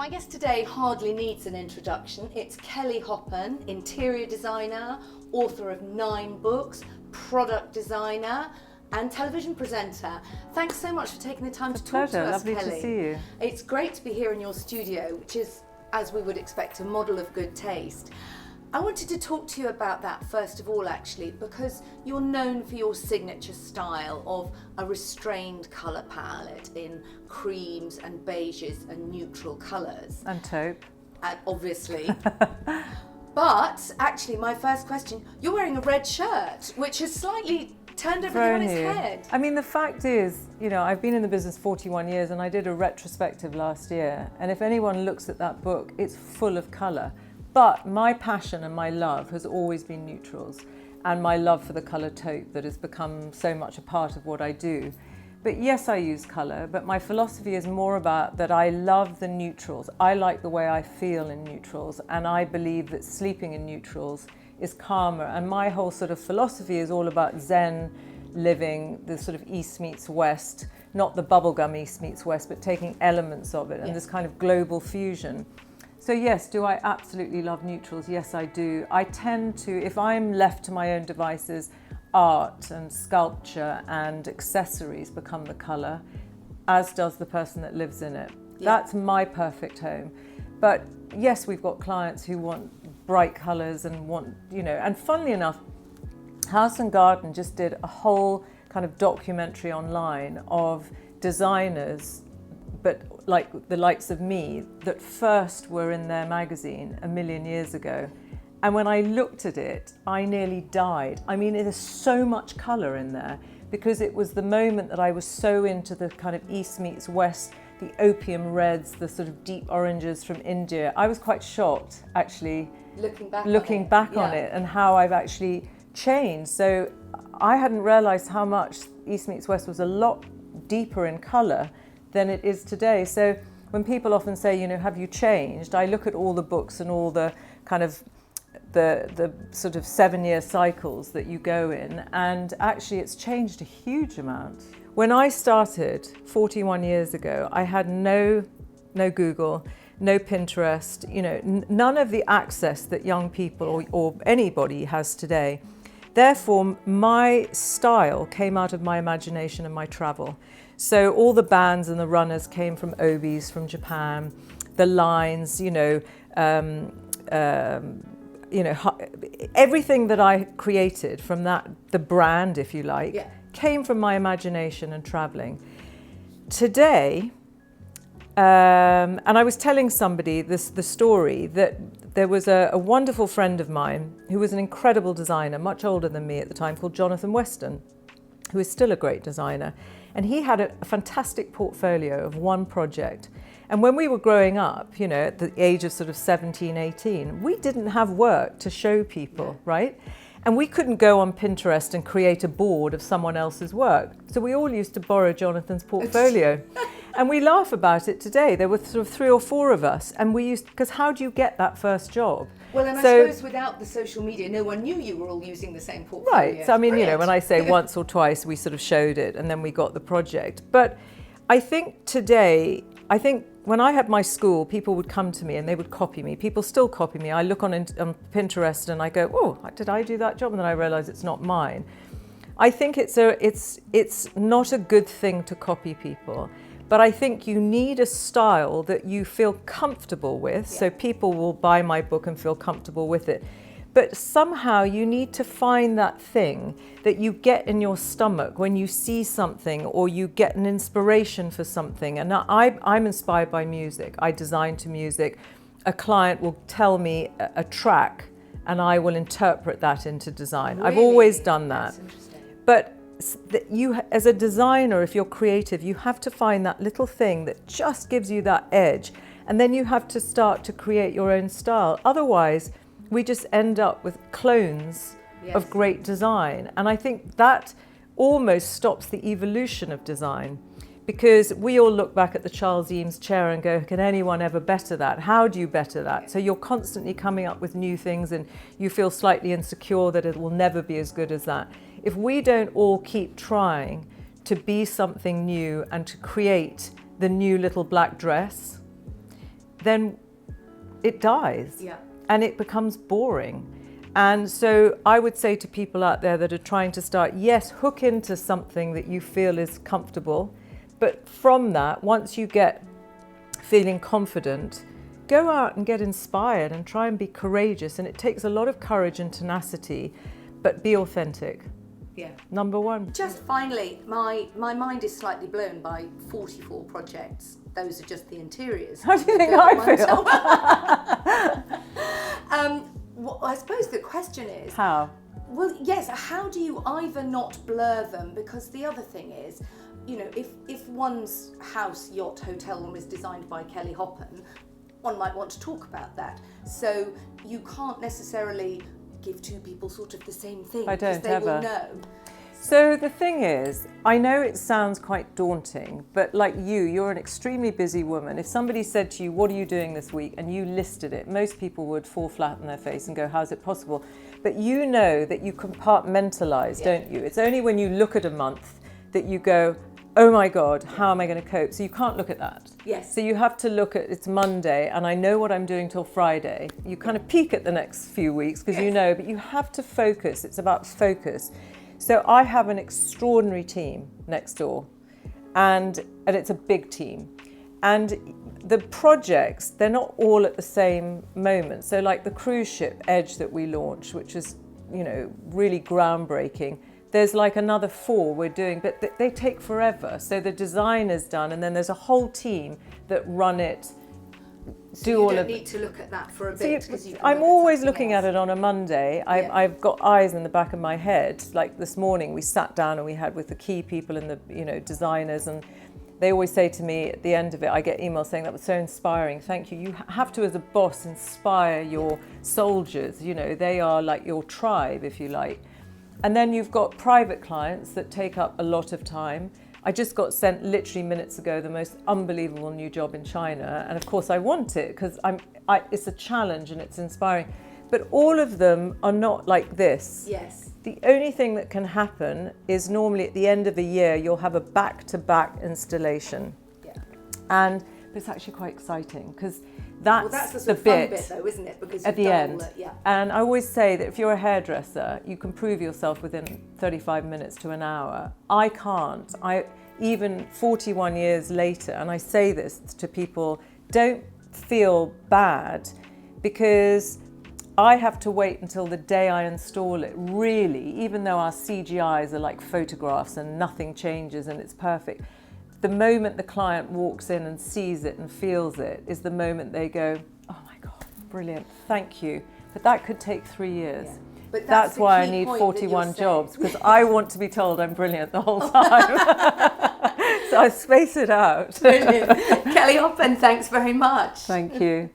My guest today hardly needs an introduction. It's Kelly Hoppen, interior designer, author of 9 books, product designer and television presenter. Thanks so much for taking the time to talk to us, Lovely Kelly. to see you. It's great to be here in your studio, which is, as we would expect, a model of good taste. I wanted to talk to you about that first of all, actually, because you're known for your signature style of a restrained colour palette in creams and beiges and neutral colours. And taupe. Obviously. But actually, my first question, you're wearing a red shirt, which has slightly turned everything on its head. I mean, the fact is, you know, I've been in the business 41 years and I did a retrospective last year. And if anyone looks at that book, it's full of colour. But my passion and my love has always been neutrals, and my love for the colour taupe that has become so much a part of what I do. But yes, I use colour, but my philosophy is more about that I love the neutrals. I like the way I feel in neutrals, and I believe that sleeping in neutrals is calmer. And my whole sort of philosophy is all about Zen living, the sort of East meets West, not the bubblegum East meets West, but taking elements of it, and this kind of global fusion. So yes, do I absolutely love neutrals? Yes, I do. I tend to, if I'm left to my own devices, art and sculpture and accessories become the colour, as does the person that lives in it. That's my perfect home. But yes, we've got clients who want bright colours and want, you know, and funnily enough, House and Garden just did a whole kind of documentary online of designers, but like the likes of me, that first were in their magazine a million years ago. And when I looked at it, I nearly died. I mean, there's so much colour in there because it was the moment that I was so into the kind of East meets West, the opium reds, the sort of deep oranges from India. I was quite shocked, actually, looking back on it and how I've actually changed. So I hadn't realised how much East meets West was a lot deeper in colour than it is today. So when people often say, you know, have you changed? I look at all the books and all the kind of the sort of 7-year cycles that you go in, and actually it's changed a huge amount. When I started 41 years ago, I had no Google, no Pinterest, you know, none of the access that young people or anybody has today. Therefore, my style came out of my imagination and my travel. So all the bands and the runners came from Obis, from Japan. The lines, everything that I created from that, the brand, if you like, came from my imagination and traveling. Today, and I was telling somebody the story that there was a wonderful friend of mine who was an incredible designer, much older than me at the time, called Jonathan Weston, who is still a great designer. And he had a fantastic portfolio of one project. And when we were growing up, you know, at the age of sort of 17, 18, we didn't have work to show people, right? And we couldn't go on Pinterest and create a board of someone else's work. So we all used to borrow Jonathan's portfolio. And we laugh about it today. There were sort of 3 or 4 of us, and we used, because how do you get that first job? Well, and I suppose without the social media, no one knew you were all using the same portfolio. Right, so I mean, you know, when I say once or twice, we sort of showed it, and then we got the project. But I think today, when I had my school, people would come to me and they would copy me. People still copy me. I look on Pinterest and I go, oh, did I do that job? And then I realize it's not mine. I think it's not a good thing to copy people. But I think you need a style that you feel comfortable with, so people will buy my book and feel comfortable with it. But somehow you need to find that thing that you get in your stomach when you see something or you get an inspiration for something. And I'm inspired by music. I design to music. A client will tell me a track and I will interpret that into design. Really? I've always done that. That's interesting. But you, as a designer, if you're creative, you have to find that little thing that just gives you that edge, and then you have to start to create your own style. Otherwise, we just end up with clones of great design. And I think that almost stops the evolution of design, because we all look back at the Charles Eames chair and go, can anyone ever better that? How do you better that? So you're constantly coming up with new things and you feel slightly insecure that it will never be as good as that. If we don't all keep trying to be something new and to create the new little black dress, then it dies. Yeah. And it becomes boring. And so I would say to people out there that are trying to start, yes, hook into something that you feel is comfortable, but from that, once you get feeling confident, go out and get inspired and try and be courageous. And it takes a lot of courage and tenacity, but be authentic. Yeah. Number one. Just finally, my mind is slightly blown by 44 projects. Those are just the interiors. How do you think I feel? Well, I suppose the question is... How? Well, yes, how do you either not blur them? Because the other thing is, you know, if one's house, yacht, hotel room is designed by Kelly Hoppen, one might want to talk about that. So you can't necessarily give two people sort of the same thing. I don't because they ever. will know. So the thing is, I know it sounds quite daunting, but like you're an extremely busy woman. If somebody said to you, what are you doing this week? And you listed it, most people would fall flat on their face and go, how's it possible? But you know that you compartmentalize, don't you? It's only when you look at a month that you go, oh my God, how am I going to cope? So you can't look at that. Yes. So you have to look at, it's Monday and I know what I'm doing till Friday. You kind of peek at the next few weeks because you know, but you have to focus. It's about focus. So I have an extraordinary team next door, and it's a big team. And the projects, they're not all at the same moment. So like the cruise ship Edge that we launched, which is, you know, really groundbreaking. There's like another 4 we're doing, but they take forever. So the design is done, and then there's a whole team that run it. So you don't need to look at that for a bit. I'm always looking at it on a Monday. I've got eyes in the back of my head. Like this morning, we sat down and we had with the key people and the designers, and they always say to me at the end of it, I get emails saying that was so inspiring. Thank you. You have to, as a boss, inspire your soldiers. You know, they are like your tribe, if you like. And then you've got private clients that take up a lot of time. I just got sent literally minutes ago the most unbelievable new job in China, and of course I want it because it's a challenge and it's inspiring. But all of them are not like this. Yes. The only thing that can happen is normally at the end of a year you'll have a back-to-back installation. Yeah. But it's actually quite exciting because that's the the sort of bit fun bit though, isn't it? Because at the end. And I always say that if you're a hairdresser, you can prove yourself within 35 minutes to an hour. I can't. Even 41 years later, and I say this to people, don't feel bad because I have to wait until the day I install it, really, even though our CGIs are like photographs and nothing changes and it's perfect. The moment the client walks in and sees it and feels it is the moment they go, oh my God, brilliant, thank you. But that could take 3 years. Yeah. But that's why I need 41 jobs, because I want to be told I'm brilliant the whole time. So I space it out. Brilliant. Kelly Hoppen, thanks very much. Thank you.